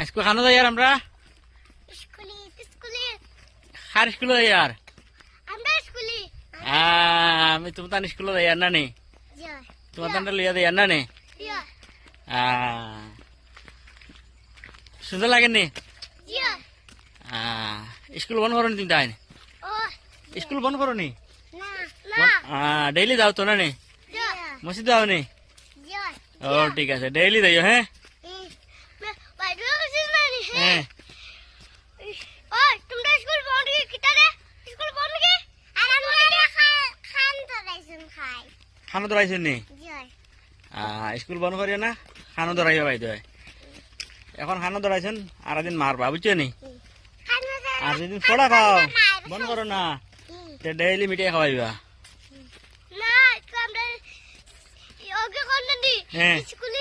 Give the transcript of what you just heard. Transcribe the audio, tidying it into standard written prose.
school খানো যাই আর আমরা স্কুলে স্কুলে হার স্কুলে যাই আর আমরা স্কুলে আমি তুমি তান স্কুলে যাই আর না নে জয় তোমার তানটা লইয়া যাই আর না নে জয় সুন্দর লাগে নি জয় স্কুল বন্ধ করো নি তুমি তাই ও স্কুল বন্ধ করো নি না না ডেইলি যাও তো না নে জয় মসজিদ যাও নি জয় ও ঠিক আছে ডেইলি যাইও হ্যাঁ বাইরে বসিস না রে হ্যাঁ ওই তোমরা স্কুল বন্ধ কি কিতারে স্কুল বন্ধ কি আর আমরা খান তো রাইছুন খাই খানো ধরাইছো নি জয় স্কুল বন্ধ করিও না খানো ধরাইবা বাইদ এখন খানো ধরাইছেন আর একদিন মারবা বুঝছো নি খান আর যেদিন পড়া খাও বন্ধ করো না ডেইলি মিটিয়ে খাওয়াইবা না তো আমরা ওকে কোন দি হ্যাঁ স্কুল